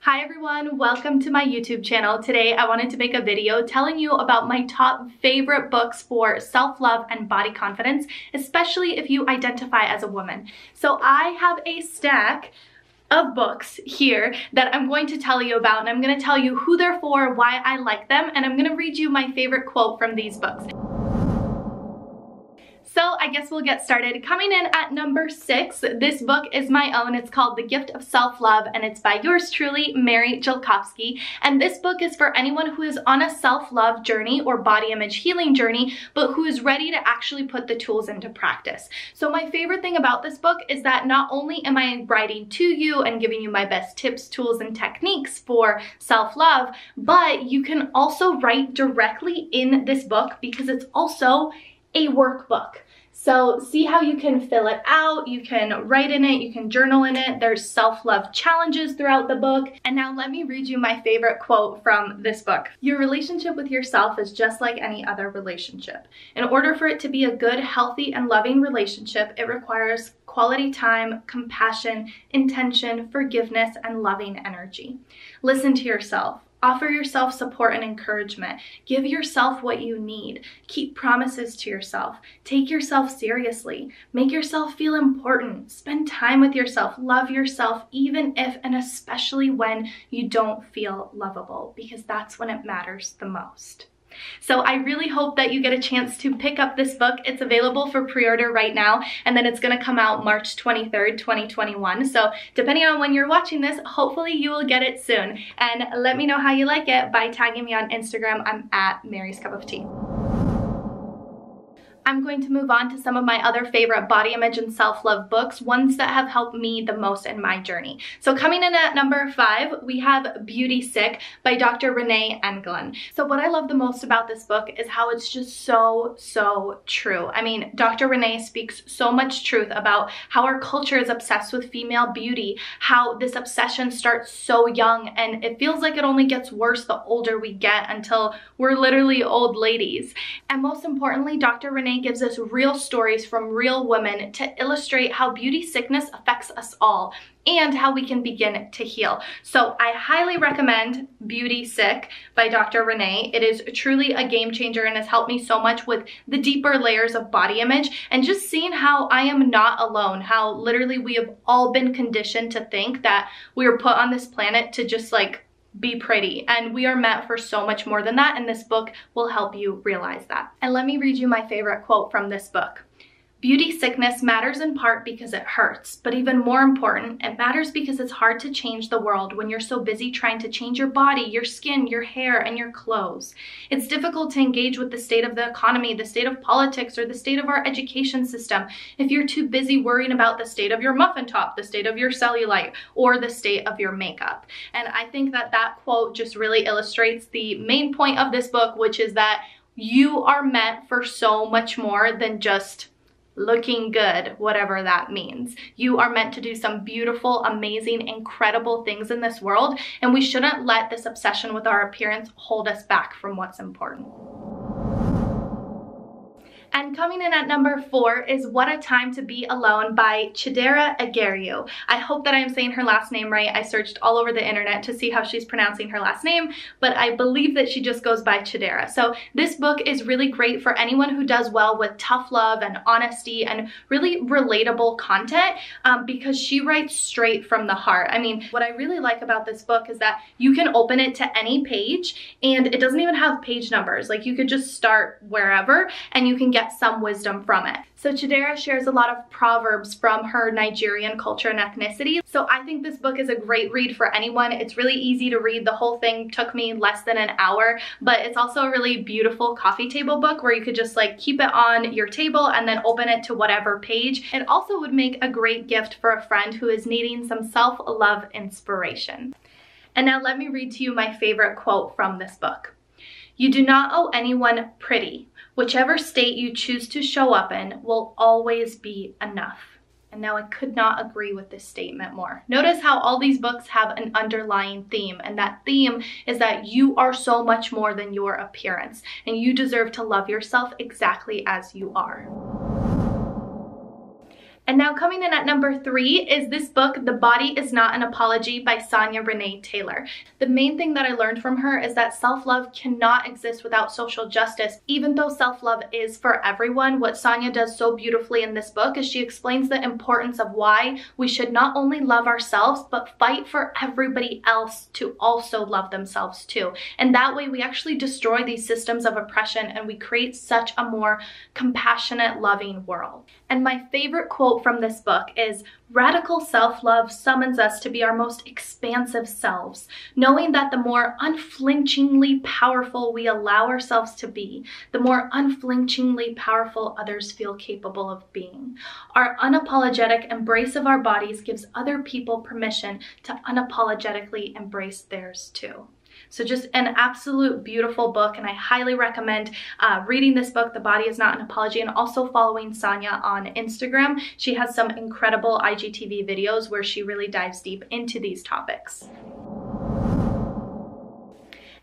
Hi everyone, welcome to my YouTube channel. Today I wanted to make a video telling you about my top favorite books for self-love and body confidence, especially if you identify as a woman. So I have a stack of books here that I'm going to tell you about, and I'm going to tell you who they're for, why I like them, and I'm going to read you my favorite quote from these books. So I guess we'll get started. Coming in at number 6, this book is my own. It's called The Gift of SelfLove, and it's by yours truly, Mary Jilkovsky. And this book is for anyone who is on a self-love journey or body image healing journey, but who is ready to actually put the tools into practice. So my favorite thing about this book is that not only am I writing to you and giving you my best tips, tools, and techniques for self-love, but you can also write directly in this book because it's also a workbook. So see how you can fill it out, you can write in it, you can journal in it. There's self-love challenges throughout the book. And now let me read you my favorite quote from this book. Your relationship with yourself is just like any other relationship. In order for it to be a good, healthy, and loving relationship, it requires quality time, compassion, intention, forgiveness, and loving energy. Listen to yourself. Offer yourself support and encouragement. Give yourself what you need. Keep promises to yourself. Take yourself seriously. Make yourself feel important. Spend time with yourself. Love yourself even if and especially when you don't feel lovable, because that's when it matters the most. So I really hope that you get a chance to pick up this book. It's available for pre-order right now, and then it's going to come out March 23rd, 2021. So depending on when you're watching this, hopefully you will get it soon. And let me know how you like it by tagging me on Instagram. I'm at Mary's Cup of Tea. I'm going to move on to some of my other favorite body image and self-love books, ones that have helped me the most in my journey. So coming in at number 5, we have Beauty Sick by Dr. Renee Engelin. So what I love the most about this book is how it's just so true. I mean, Dr. Renee speaks so much truth about how our culture is obsessed with female beauty, how this obsession starts so young, and it feels like it only gets worse the older we get until we're literally old ladies. And most importantly, Dr. Renee gives us real stories from real women to illustrate how beauty sickness affects us all and how we can begin to heal. So I highly recommend Beauty Sick by Dr. Renee. It is truly a game changer and has helped me so much with the deeper layers of body image and just seeing how I am not alone, how literally we have all been conditioned to think that we were put on this planet to just like be pretty, and we are meant for so much more than that, and this book will help you realize that. And let me read you my favorite quote from this book. Beauty sickness matters in part because it hurts, but even more important, it matters because it's hard to change the world when you're so busy trying to change your body, your skin, your hair, and your clothes. It's difficult to engage with the state of the economy, the state of politics, or the state of our education system if you're too busy worrying about the state of your muffin top, the state of your cellulite, or the state of your makeup. And I think that that quote just really illustrates the main point of this book, which is that you are meant for so much more than just looking good, whatever that means. You are meant to do some beautiful, amazing, incredible things in this world, and we shouldn't let this obsession with our appearance hold us back from what's important. And coming in at number 4 is What a Time to Be Alone by Chidera Agariu. I hope that I'm saying her last name right. I searched all over the internet to see how she's pronouncing her last name, but I believe that she just goes by Chidera. So this book is really great for anyone who does well with tough love and honesty and really relatable content because she writes straight from the heart. I mean, what I really like about this book is that you can open it to any page and it doesn't even have page numbers. Like you could just start wherever and you can get some wisdom from it. So Chidera shares a lot of proverbs from her Nigerian culture and ethnicity. So I think this book is a great read for anyone. It's really easy to read. The whole thing took me less than an hour, but it's also a really beautiful coffee table book where you could just like keep it on your table and then open it to whatever page. It also would make a great gift for a friend who is needing some self-love inspiration. And now let me read to you my favorite quote from this book. You do not owe anyone pretty. Whichever state you choose to show up in will always be enough. And now I could not agree with this statement more. Notice how all these books have an underlying theme, and that theme is that you are so much more than your appearance, and you deserve to love yourself exactly as you are. And now coming in at number 3 is this book, The Body Is Not an Apology by Sonia Renee Taylor. The main thing that I learned from her is that self-love cannot exist without social justice. Even though self-love is for everyone, what Sonia does so beautifully in this book is she explains the importance of why we should not only love ourselves, but fight for everybody else to also love themselves too. And that way we actually destroy these systems of oppression and we create such a more compassionate, loving world. And my favorite quote from this book is, "Radical self-love summons us to be our most expansive selves, knowing that the more unflinchingly powerful we allow ourselves to be, the more unflinchingly powerful others feel capable of being. Our unapologetic embrace of our bodies gives other people permission to unapologetically embrace theirs too." So just an absolute beautiful book, and I highly recommend reading this book, The Body Is Not an Apology, and also following Sonia on Instagram. She has some incredible IGTV videos where she really dives deep into these topics.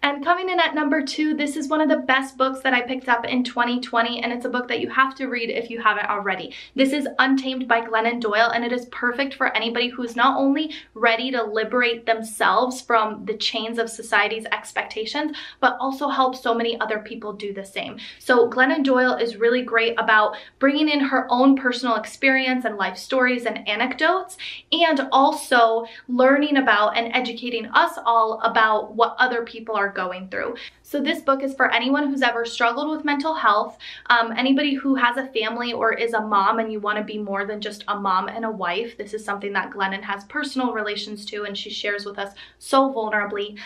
And coming in at number 2, this is one of the best books that I picked up in 2020, and it's a book that you have to read if you haven't already. This is Untamed by Glennon Doyle, and it is perfect for anybody who's not only ready to liberate themselves from the chains of society's expectations, but also help so many other people do the same. So Glennon Doyle is really great about bringing in her own personal experience and life stories and anecdotes, and also learning about and educating us all about what other people are going through. So this book is for anyone who's ever struggled with mental health, anybody who has a family or is a mom and you want to be more than just a mom and a wife. This is something that Glennon has personal relations to and she shares with us so vulnerably.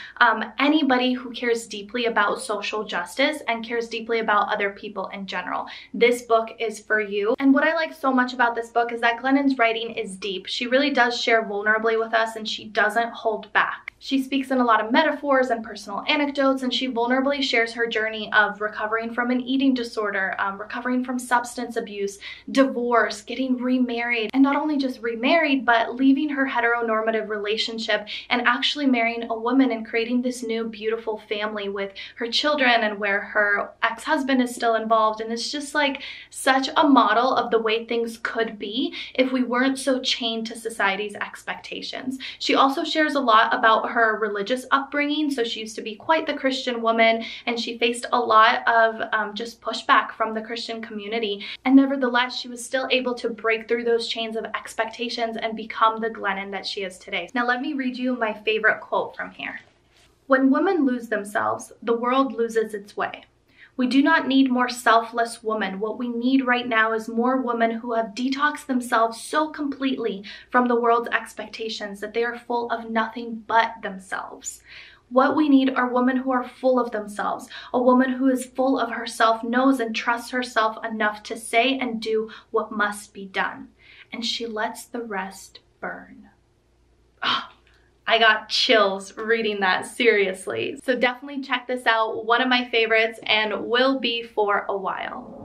Anybody who cares deeply about social justice and cares deeply about other people in general. This book is for you. And what I like so much about this book is that Glennon's writing is deep. She really does share vulnerably with us and she doesn't hold back. She speaks in a lot of metaphors and personal anecdotes, and she vulnerably shares her journey of recovering from an eating disorder, recovering from substance abuse, divorce, getting remarried, and not only just remarried, but leaving her heteronormative relationship and actually marrying a woman and creating this new beautiful family with her children and where her ex-husband is still involved. And it's just like such a model of the way things could be if we weren't so chained to society's expectations. She also shares a lot about her religious upbringing. So she used to be quite the Christian woman and she faced a lot of just pushback from the Christian community. And nevertheless, she was still able to break through those chains of expectations and become the Glennon that she is today. Now let me read you my favorite quote from here. "When women lose themselves, the world loses its way. We do not need more selfless women. What we need right now is more women who have detoxed themselves so completely from the world's expectations that they are full of nothing but themselves. What we need are women who are full of themselves. A woman who is full of herself, knows and trusts herself enough to say and do what must be done. And she lets the rest burn." Oh, I got chills reading that, seriously. So definitely check this out. One of my favorites and will be for a while.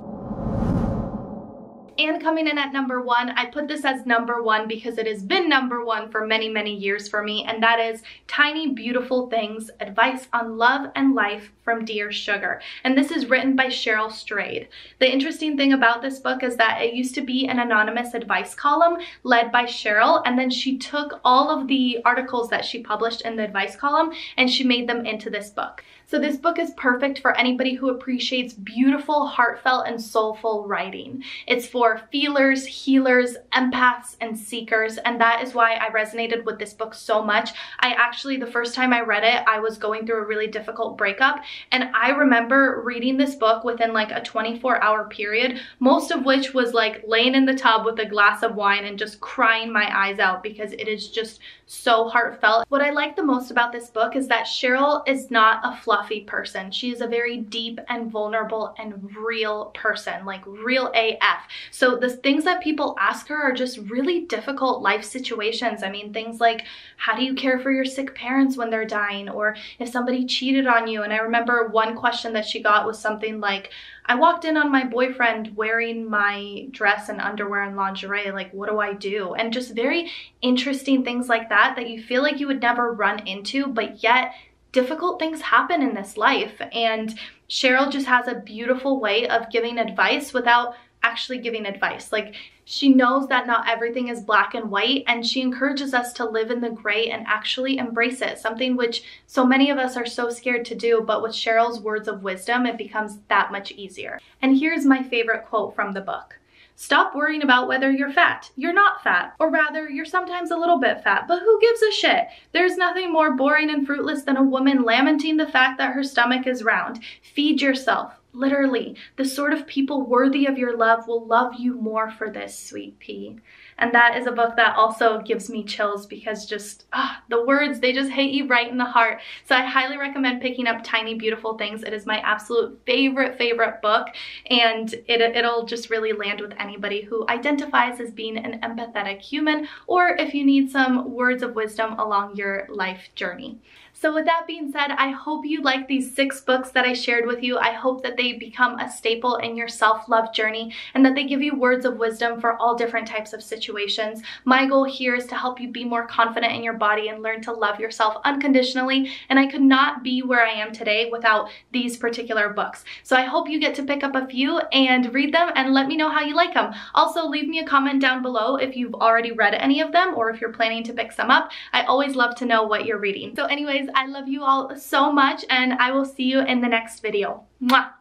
And coming in at number 1, I put this as number 1 because it has been number 1 for many, many years for me, and that is Tiny Beautiful Things, Advice on Love and Life from Dear Sugar. And this is written by Cheryl Strayed. The interesting thing about this book is that it used to be an anonymous advice column led by Cheryl, and then she took all of the articles that she published in the advice column and she made them into this book. So this book is perfect for anybody who appreciates beautiful, heartfelt, and soulful writing. It's for feelers, healers, empaths, and seekers, and that is why I resonated with this book so much. I actually, the first time I read it, I was going through a really difficult breakup, and I remember reading this book within like a 24-hour period, most of which was like laying in the tub with a glass of wine and just crying my eyes out because it is just so heartfelt. What I like the most about this book is that Cheryl is not a fluffy person. She is a very deep and vulnerable and real person, like real AF. So the things that people ask her are just really difficult life situations. I mean, things like, how do you care for your sick parents when they're dying? Or if somebody cheated on you. And I remember one question that she got was something like, I walked in on my boyfriend wearing my dress and underwear and lingerie, like what do I do? And just very interesting things like that you feel like you would never run into, but yet difficult things happen in this life. And Cheryl just has a beautiful way of giving advice without actually giving advice. Like, she knows that not everything is black and white, and she encourages us to live in the gray and actually embrace it, something which so many of us are so scared to do, but with Cheryl's words of wisdom, it becomes that much easier. And here's my favorite quote from the book. Stop worrying about whether you're fat. You're not fat. Or rather, you're sometimes a little bit fat, but who gives a shit? There's nothing more boring and fruitless than a woman lamenting the fact that her stomach is round. Feed yourself. Literally, the sort of people worthy of your love will love you more for this, sweet pea. And that is a book that also gives me chills because just, the words, they just hit you right in the heart. So I highly recommend picking up Tiny Beautiful Things. It is my absolute favorite book, and it'll just really land with anybody who identifies as being an empathetic human, or if you need some words of wisdom along your life journey. So with that being said, I hope you like these 6 books that I shared with you. I hope that they become a staple in your self-love journey and that they give you words of wisdom for all different types of situations. My goal here is to help you be more confident in your body and learn to love yourself unconditionally, and I could not be where I am today without these particular books. So I hope you get to pick up a few and read them and let me know how you like them. Also, leave me a comment down below if you've already read any of them or if you're planning to pick some up. I always love to know what you're reading. So anyways, I love you all so much, and I will see you in the next video. Mwah!